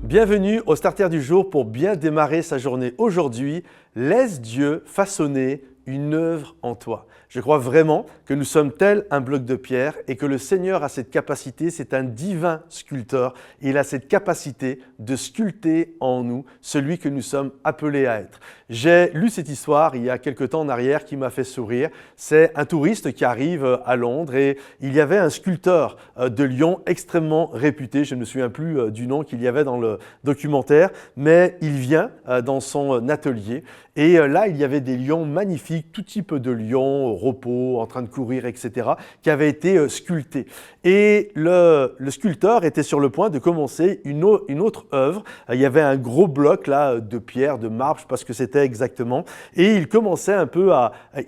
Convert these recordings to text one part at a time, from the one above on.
Bienvenue au Starter du jour pour bien démarrer sa journée. Aujourd'hui, laisse Dieu façonner une œuvre en toi. Je crois vraiment que nous sommes tel un bloc de pierre et que le Seigneur a cette capacité, c'est un divin sculpteur. Il a cette capacité de sculpter en nous celui que nous sommes appelés à être. J'ai lu cette histoire il y a quelque temps en arrière qui m'a fait sourire. C'est un touriste qui arrive à Londres et il y avait un sculpteur de Lyon extrêmement réputé. Je ne me souviens plus du nom qu'il y avait dans le documentaire, mais il vient dans son atelier et là, il y avait des lions magnifiques, tout type de lions, au repos, en train de courir, etc., qui avaient été sculptés. Et le sculpteur était sur le point de commencer une autre œuvre. Il y avait un gros bloc là de pierre, de marbre, je ne sais pas ce que c'était exactement, et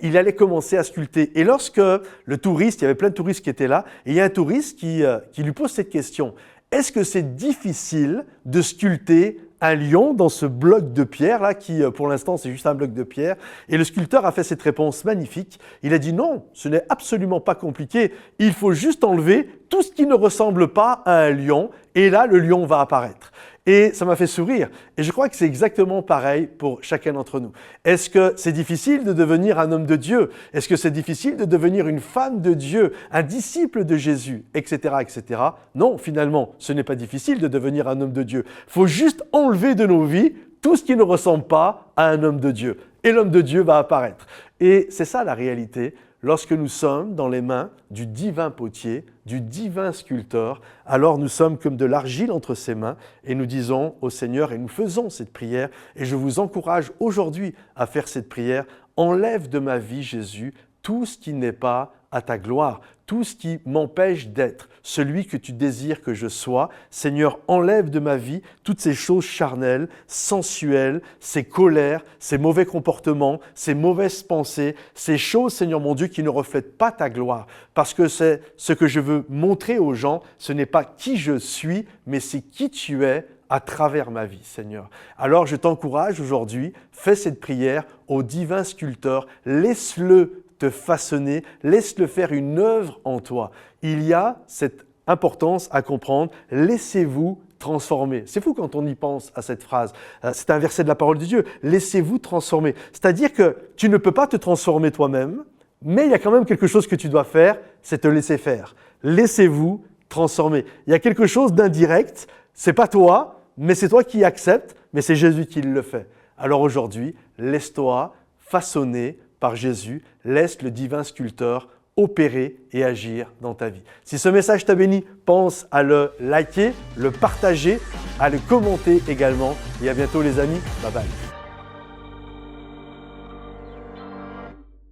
il allait commencer à sculpter. Et lorsque le touriste, il y avait plein de touristes qui étaient là, et il y a un touriste qui lui pose cette question: est-ce que c'est difficile de sculpter un lion dans ce bloc de pierre là qui pour l'instant c'est juste un bloc de pierre? Et le sculpteur a fait cette réponse magnifique. Il a dit non, ce n'est absolument pas compliqué. Il faut juste enlever tout ce qui ne ressemble pas à un lion et là le lion va apparaître. Et ça m'a fait sourire. Et je crois que c'est exactement pareil pour chacun d'entre nous. Est-ce que c'est difficile de devenir un homme de Dieu? Est-ce que c'est difficile de devenir une femme de Dieu, un disciple de Jésus, etc., etc.? Non, finalement, ce n'est pas difficile de devenir un homme de Dieu. Il faut juste enlever de nos vies tout ce qui ne ressemble pas à un homme de Dieu. Et l'homme de Dieu va apparaître. Et c'est ça la réalité. Lorsque nous sommes dans les mains du divin potier, du divin sculpteur, alors nous sommes comme de l'argile entre ses mains et nous disons au Seigneur et nous faisons cette prière. Et je vous encourage aujourd'hui à faire cette prière. Enlève de ma vie, Jésus, tout ce qui n'est pas à ta gloire, tout ce qui m'empêche d'être celui que tu désires que je sois. Seigneur, enlève de ma vie toutes ces choses charnelles, sensuelles, ces colères, ces mauvais comportements, ces mauvaises pensées, ces choses, Seigneur mon Dieu, qui ne reflètent pas ta gloire. Parce que c'est ce que je veux montrer aux gens, ce n'est pas qui je suis, mais c'est qui tu es à travers ma vie, Seigneur. Alors je t'encourage aujourd'hui, fais cette prière au divin sculpteur, laisse-le te façonner, laisse-le faire une œuvre en toi. Il y a cette importance à comprendre, laissez-vous transformer. C'est fou quand on y pense à cette phrase. C'est un verset de la parole de Dieu. Laissez-vous transformer. C'est-à-dire que tu ne peux pas te transformer toi-même, mais il y a quand même quelque chose que tu dois faire, c'est te laisser faire. Laissez-vous transformer. Il y a quelque chose d'indirect, c'est pas toi, mais c'est toi qui acceptes, mais c'est Jésus qui le fait. Alors aujourd'hui, laisse-toi façonner par Jésus, laisse le divin sculpteur opérer et agir dans ta vie. Si ce message t'a béni, pense à le liker, le partager, à le commenter également. Et à bientôt les amis. Bye bye.